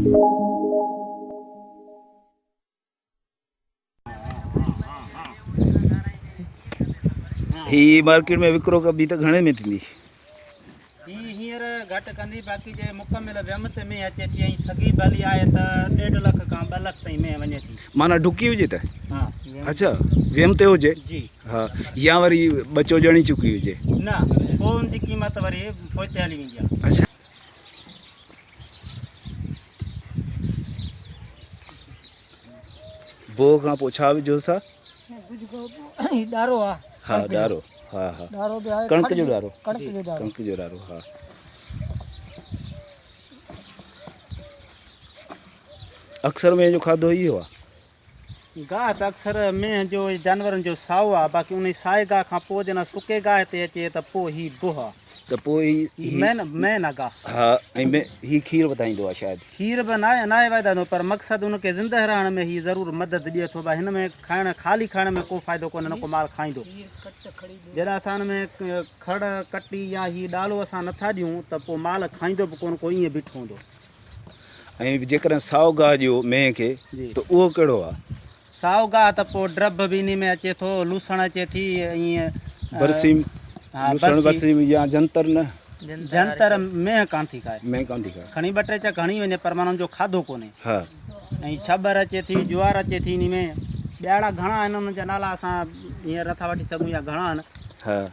ही मार्केट में विक्रो का बि त घणे में थींदी? ही हींअर घटि कंदी, बाक़ी जे मुकमिल वियमत में अचे थी ऐं सॻी भली आहे त 1.5 लख खां 2 लख ताईं में वञे थी। माना ढुकी हुजे त? हा। अच्छा, वियम ते हुजे? जी। हा, या वरी बचो ॼणी चुकी हुजे? न, पोइ हुनजी क़ीमत वरी पोइ ते हली वेंदी आहे। अच्छा। बोह खां पोइ छा विझो था? ॾारो आहे। हा, ॾारो। हा हा, ॾारो बि आहे, कणिक जो ॾारो। कणिक जो ॾारो। कणिक जो ॾारो, हा। अक्सर में जो खाधो इहो आहे? गाह त अक्सर में जो जानवरनि जो साओ आहे, बाक़ी उन साए गाह खां पोइ जना सुके गाह ते अचे त पोइ ही बोह आहे। त पोइ मैन आहे गाह। हा, ऐं ही खीर वधाईंदो आहे शायदि? खीर बि नाहे वधाईंदो, पर मक़सदु उनखे ज़िंदह रहण में ही ज़रूरु मदद ॾिए थो। भाई हिन में ख़ाली खाइण में को फ़ाइदो कोन्हे, न को माल खाईंदो। जॾहिं असां हुन में खड़ कटी या ही ॾालो असां नथा ॾियूं त पोइ माल खाईंदो बि कोन, को ईअं बीठो हूंदो। ऐं जेकॾहिं साओ गाह ॾियो मेंह खे त उहो कहिड़ो आहे? साओ गाह त पोइ ड्रब बि इन में अचे थो, लूसण अचे थी, ईअं बरसीम, लूसण बरसीम या जंतर? न, जंतर मेंह कान थी खाए। मेंह कान थी खाए। खणी 2-3 चक हणी वञे, पर माना जो खाधो कोन्हे। हा। ऐं छबर अचे थी, ज्वार अचे थी, इन में ॿियाड़ा घणा आहिनि, उन्हनि जा नाला असां हींअर नथा वठी सघूं या घणा आहिनि। हा,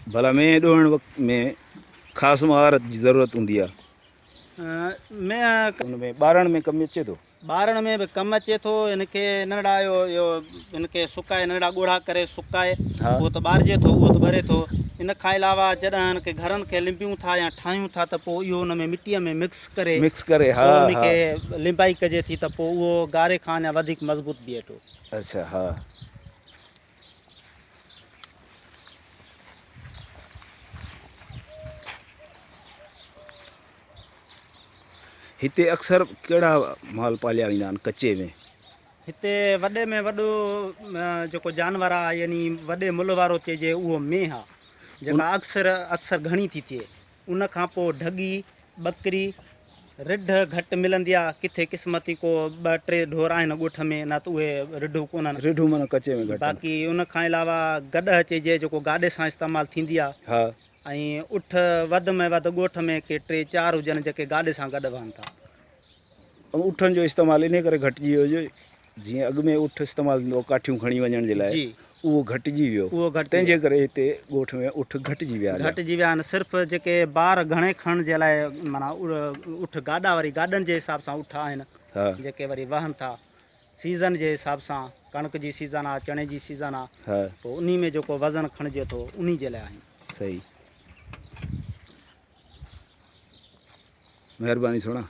भला मेंह ॾोहण वक़्त में ख़ासि महारत जी ज़रूरत हूंदी आहे। में ॿारण में कमु अचे थो? ॿारण में बि कमु अचे थो। इनखे नंढड़ा इहो इनखे सुकाए, नंढड़ा ॻोढ़ा करे सुकाए, उहो त ॿारिजे थो, उहो त ॿरे थो। इन खां अलावा जॾहिं हिनखे घरनि खे लिंबियूं था या ठाहियूं था त पोइ इहो हुन में मिटीअ में मिक्स करे हा, उनखे लिंबाई कजे थी त पोइ उहो गारे खां अञा वधीक मज़बूत बीहे थो। अच्छा, हा। हिते अक्सर कहिड़ा माल पालिया वेंदा आहिनि कचे में? हिते वॾे में वॾो जेको जानवर आहे, यानी वॾे मुल्ह वारो चइजे, उहो मेंह आहे, जेका अक्सर घणी थी थिए। उन खां पोइ ढगी, ॿकरी, रिढ घटि मिलंदी आहे। किथे क़िस्मती को 2-3 ढोर आहिनि ॻोठ में, न त उहे रिढूं कोन्हनि। रिढूं माना कचे में घटि। बाक़ी उन खां अलावा गॾह चइजे, जेको गाॾे सां इस्तेमालु थींदी आहे। हा। ऐं उठ वधि में वधि ॻोठ में के 3-4 हुजनि जेके गाॾे सां गॾु वहनि था। ऐं उठनि जो इस्तेमालु इन करे घटिजी वियो हुजे, जीअं अॻु में उठ इस्तेमालु थींदो, काठियूं खणी वञण जे लाइ, उहो घटिजी वियो। उहो घटि, तंहिंजे करे हिते ॻोठ में उठ घटिजी विया आहिनि। सिर्फ़ु जेके ॿार घणे खणण जे लाइ माना उठ गाॾा वरी गाॾनि जे हिसाब सां उठ आहिनि, जेके वरी वहनि था सीज़न जे हिसाब सां। कणिक जी सीज़न आहे, चणे जी सीज़न आहे, पोइ उन में जेको वज़न खणिजे थो उन जे लाइ आहिनि। सही, महिरबानी सोना।